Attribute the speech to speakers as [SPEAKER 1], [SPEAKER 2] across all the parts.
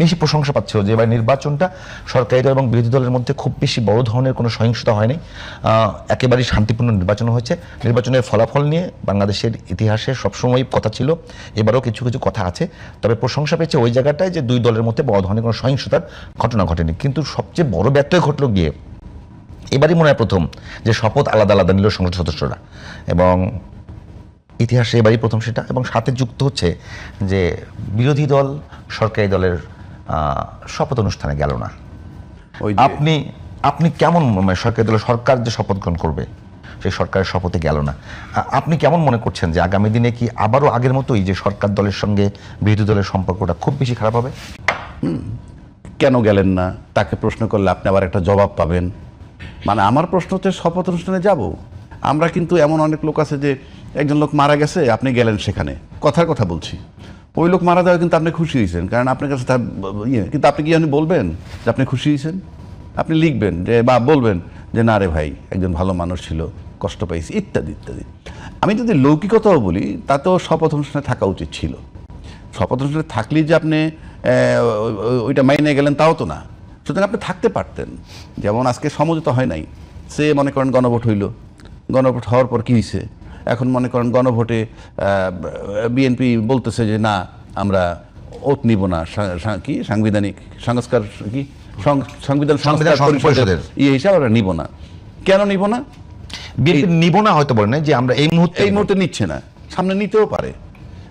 [SPEAKER 1] বেশি প্রশংসা পাচ্ছিল যে এবার নির্বাচনটা সরকারি দল এবং বিরোধী দলের মধ্যে খুব বেশি বড় ধরনের কোনো সহিংসতা হয়নি, একেবারেই শান্তিপূর্ণ নির্বাচন হয়েছে। নির্বাচনের ফলাফল নিয়ে বাংলাদেশের ইতিহাসে সবসময়ই কথা ছিল, এবারও কিছু কিছু কথা আছে। তবে প্রশংসা পেয়েছে ওই জায়গাটায় যে দুই দলের মধ্যে বড় ধরনের কোনো সহিংসতার ঘটনা ঘটেনি। কিন্তু সবচেয়ে বড় ব্যত্যয় ঘটলো গিয়ে এবারই মনে হয় প্রথম যে শপথ আলাদা আলাদা নিল সংসদ সদস্যরা, এবং ইতিহাসে এবারই প্রথম সেটা। এবং সাথে যুক্ত হচ্ছে যে বিরোধী দল সরকারি দলের শপথ অনুষ্ঠানে গেল না। আপনি আপনি কেমন সরকারি দলের সরকার যে শপথ গ্রহণ করবে সেই সরকারের শপথে গেল না, আপনি কেমন মনে করছেন যে আগামী দিনে কি আবারও আগের মতোই যে সরকার দলের সঙ্গে বিরোধী দলের সম্পর্কটা খুব বেশি খারাপ হবে?
[SPEAKER 2] কেন গেলেন না তাকে প্রশ্ন করলে আপনি আবার একটা জবাব পাবেন। মানে আমার প্রশ্ন হচ্ছে শপথ অনুষ্ঠানে যাব আমরা, কিন্তু এমন অনেক লোক আছে যে একজন লোক মারা গেছে আপনি গেলেন সেখানে, কথার কথা বলছি, ওই লোক মারা যাওয়া কিন্তু আপনি খুশি হয়েছেন কারণ আপনার কাছে তার কিন্তু আপনি কি আপনি বলবেন যে আপনি খুশি হয়েছেন? আপনি লিখবেন যে বা বলবেন যে না রে ভাই একজন ভালো মানুষ ছিল, কষ্ট পাইছি, ইত্যাদি ইত্যাদি। আমি যদি লৌকিকতাও বলি তাতেও শপথ অনুষ্ঠানে থাকা উচিত ছিল। শপথ অনুষ্ঠানে থাকলেই যে আপনি ওইটা মাইনে গেলেন তাও তো না, সুতরাং আপনি থাকতে পারতেন। যেমন আজকে সমঝোতা হয় নাই, সে মনে করেন গণভোট হইল, গণভোট হওয়ার পর কী হয়েছে, এখন মনে করেন গণভোটে বিএনপি বলতেছে যে না আমরা ওত নিব না, কি সাংবিধানিক সংস্কার কি সংবিধান সংস্কার পরিষদের হিসাবে আমরা নিব না। কেন নিব না?
[SPEAKER 1] বিএনপি নিব না হয়তো বলে না যে আমরা এই মুহূর্তে
[SPEAKER 2] নিচ্ছে না, সামনে নিতেও পারে,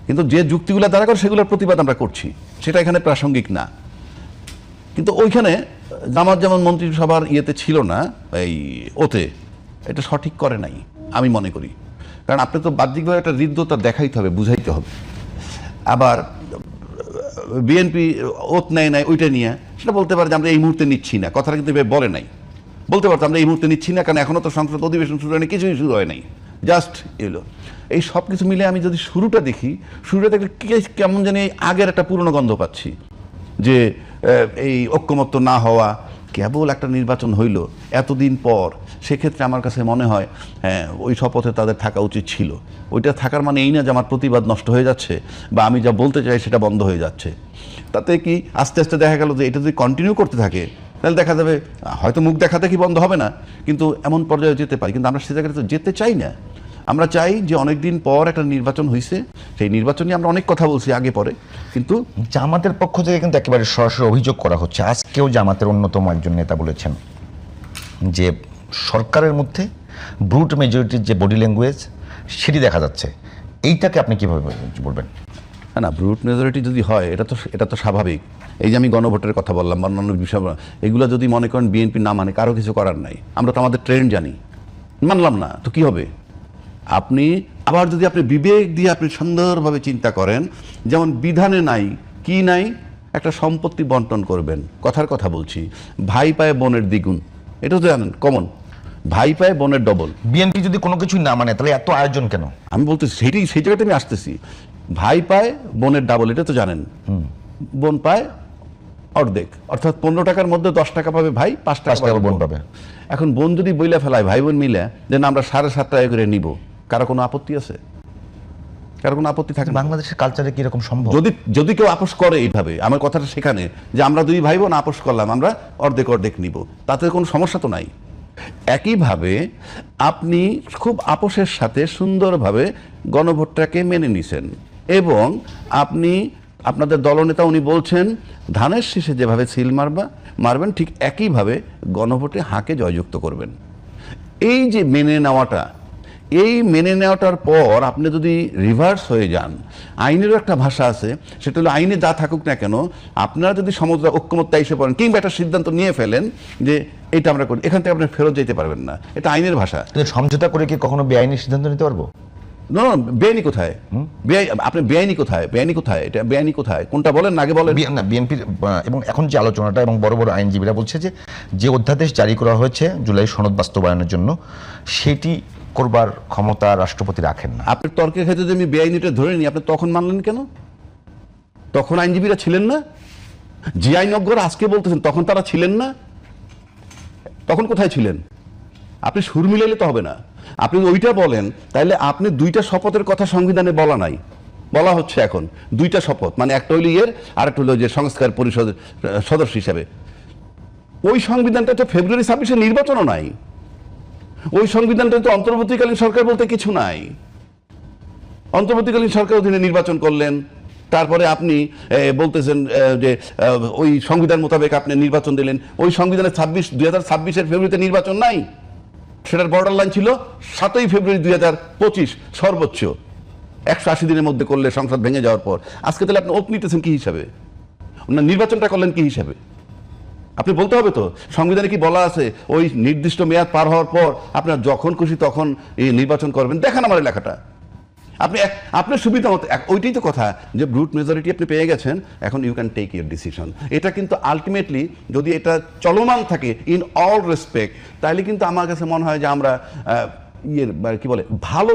[SPEAKER 2] কিন্তু যে যুক্তিগুলো দ্বারা করে সেগুলোর প্রতিবাদ আমরা করছি, সেটা এখানে প্রাসঙ্গিক না। কিন্তু ওইখানে জামাত যেমন মন্ত্রিসভার ইয়েতে ছিল না, এই ওতে এটা সঠিক করে নাই আমি মনে করি। কারণ আপনি তো বাহ্যিকভাবে একটা হৃদ্যতা দেখাইতে হবে, বুঝাইতে হবে। আবার বিএনপি ওত নেয় নাই ওইটা নিয়ে সেটা বলতে পারে যে আমরা এই মুহূর্তে নিচ্ছি না, কথাটা কিন্তু বলে নাই। বলতে পারতো আমরা এই মুহূর্তে নিচ্ছি না কারণ এখনও তো সংসদ অধিবেশন শুরু হয়নি, কিছুই শুরু হয় নাই, জাস্ট এলো। এই সব কিছু মিলে আমি যদি শুরুটা দেখি, শুরুটা দেখলে কেমন জানি আগের একটা পুরনো গন্ধ পাচ্ছি যে এই ঐক্যমত্য না হওয়া, কেবল একটা নির্বাচন হইল এতদিন পর। সেক্ষেত্রে আমার কাছে মনে হয় হ্যাঁ ওই শপথে তাদের থাকা উচিত ছিল। ওইটা থাকার মানে এই না যে আমার প্রতিবাদ নষ্ট হয়ে যাচ্ছে বা আমি যা বলতে চাই সেটা বন্ধ হয়ে যাচ্ছে। তাতে কি আস্তে আস্তে দেখা গেল যে এটা যদি কন্টিনিউ করতে থাকে তাহলে দেখা যাবে হয়তো মুখ দেখাতে কি বন্ধ হবে না, কিন্তু এমন পর্যায়ে যেতে পারি। কিন্তু আমরা সে জায়গায় তো যেতে চাই না। আমরা চাই যে অনেক দিন পর একটা নির্বাচন হয়েছে, সেই নির্বাচন নিয়ে আমরা অনেক কথা বলছি আগে পরে, কিন্তু
[SPEAKER 1] জামাতের পক্ষ থেকে কিন্তু একেবারে সরাসরি অভিযোগ করা হচ্ছে। আজকেও জামাতের অন্যতম একজন নেতা বলেছেন যে সরকারের মধ্যে ব্রুট মেজরিটির যে বডি ল্যাঙ্গুয়েজ সেটি দেখা যাচ্ছে। এইটাকে আপনি কিভাবে বলবেন?
[SPEAKER 2] না, ব্রুট মেজরিটি যদি হয় এটা তো স্বাভাবিক। এই যে আমি গণভোটের কথা বললাম বা অন্যান্য বিষয়, এগুলো যদি মনে করেন বিএনপি না মানে কারো কিছু করার নাই, আমরা তো আমাদের ট্রেন্ড জানি, মানলাম না তো কি হবে? আপনি আবার যদি আপনি বিবেক দিয়ে আপনি সুন্দরভাবে চিন্তা করেন, যেমন বিধানে নাই কি নাই, একটা সম্পত্তি বন্টন করবেন, কথার কথা বলছি, ভাই পায় বোনের দ্বিগুণ, এটা তো জানেন কমন, ভাই পায় বোনের ডবল।
[SPEAKER 1] বিএনপি যদি কোনো কিছুই না মানে তাহলে এত আয়োজন কেন?
[SPEAKER 2] আমি বলতেছি সেই জায়গাতে আমি আসতেছি। ভাই পায় বোনের ডাবল, এটা তো জানেন। বোন পায় অর্ধেক, অর্থাৎ 15 টাকার মধ্যে 10 টাকা পাবে ভাই, 5 টাকা বোন পাবে। এখন বোন যদি বইলা ফেলায় ভাই বোন মিলে যে না আমরা 7.5 টাকা করে নিব, কারো কোনো আপত্তি আছে? কারো কোনো আপত্তি থাকে?
[SPEAKER 1] বাংলাদেশের কালচারে কি এরকম সম্ভব?
[SPEAKER 2] যদি কেউ আপোষ করে এইভাবে, আমার কথাটা সেখানে যে আমরা দুই ভাই বোন আপোষ করলাম, আমরা অর্ধেক অর্ধেক নিব, তাতে কোনো সমস্যা তো নাই। একইভাবে আপনি খুব আপোষের সাথে সুন্দরভাবে গণভোটটাকে মেনে নিছেন, এবং আপনি আপনাদের দলনেতা উনি বলছেন ধানের শীষে যেভাবে সিল মারবেন ঠিক একইভাবে গণভোটে হাঁকে জয়যুক্ত করবেন। এই যে মেনে নেওয়াটার পর আপনি যদি রিভার্স হয়ে যান, আইনেরও একটা ভাষা আছে, সেটা হলো আইনে যা থাকুক না কেন আপনারা যদি সমঝোতা ঐক্যমত্যে এসে পড়েন কিংবা একটা সিদ্ধান্ত নিয়ে ফেলেন যে এটা আমরা করি, এখান থেকে আপনি ফেরত যেতে পারবেন না, এটা আইনের ভাষা।
[SPEAKER 1] সমঝোতা করে কি কখনো বেআইনি সিদ্ধান্ত নিতে পারবো?
[SPEAKER 2] না, বেআইনি কোথায়? আপনি বেআইনি কোথায়? এটা বেআইনি কোথায়? কোনটা বলেন আগে বলেন।
[SPEAKER 1] না, বিএনপির এবং এখন যে আলোচনাটা এবং বড় বড় আইনজীবীরা বলছে যে অধ্যাদেশ জারি করা হয়েছে জুলাই সনদ বাস্তবায়নের জন্য, সেটি করবার ক্ষমতা রাষ্ট্রপতি রাখেন না।
[SPEAKER 2] আপনার তর্কের ক্ষেত্রে যদি আমি বেআইনিটা ধরে নিই, আপনি তখন মানলেন কেন? তখন আইনজীবীরা ছিলেন না? যে আইনজ্ঞরা আজকে বলতেছেন তখন তারা ছিলেন না? তখন কোথায় ছিলেন? আপনি সুর মিলাইলে তো হবে না। আপনি ওইটা বলেন, তাহলে আপনি দুইটা শপথের কথা সংবিধানে বলা নাই, বলা হচ্ছে এখন দুইটা শপথ, মানে একটা হইল আর একটা হলো যে সংস্কার পরিষদের সদস্য হিসাবে। ওই সংবিধানটা তো ফেব্রুয়ারি 26-এ নির্বাচনও নাই, ওই সংবিধানটা তো অন্তর্বর্তীকালীন সরকার বলতে কিছু নাই। অন্তর্বর্তীকালীন সরকার অধীনে নির্বাচন করলেন, তারপরে আপনি বলতেছেন যে ওই সংবিধান মোতাবেক আপনি নির্বাচন দিলেন। ওই সংবিধানে 2026-এর ফেব্রুয়ারিতে নির্বাচন নাই, সেটার বর্ডার লাইন ছিল 7ই ফেব্রুয়ারি 2025 সর্বোচ্চ, 180 দিনের মধ্যে করলে সংসদ ভেঙে যাওয়ার পর। আজকে তাহলে আপনি ওত নিতেছেন কি হিসাবে? নির্বাচনটা করলেন কি হিসাবে? আপনি বলতে হবে তো, সংবিধানে কি বলা আছে ওই নির্দিষ্ট মেয়াদ পার হওয়ার পর আপনার যখন খুশি তখন এই নির্বাচন করবেন? দেখান আমার লেখাটা। আপনার সুবিধা মতো, ওইটাই তো কথা, যে ব্রুট মেজরিটি আপনি পেয়ে গেছেন, এখন you can take your decision. এটা কিন্তু আলটিমেটলি যদি এটা চলমান থাকে ইন অল রেসপেক্ট, তাহলে কিন্তু আমার কাছে মনে হয় যে আমরা কি বলে ভালো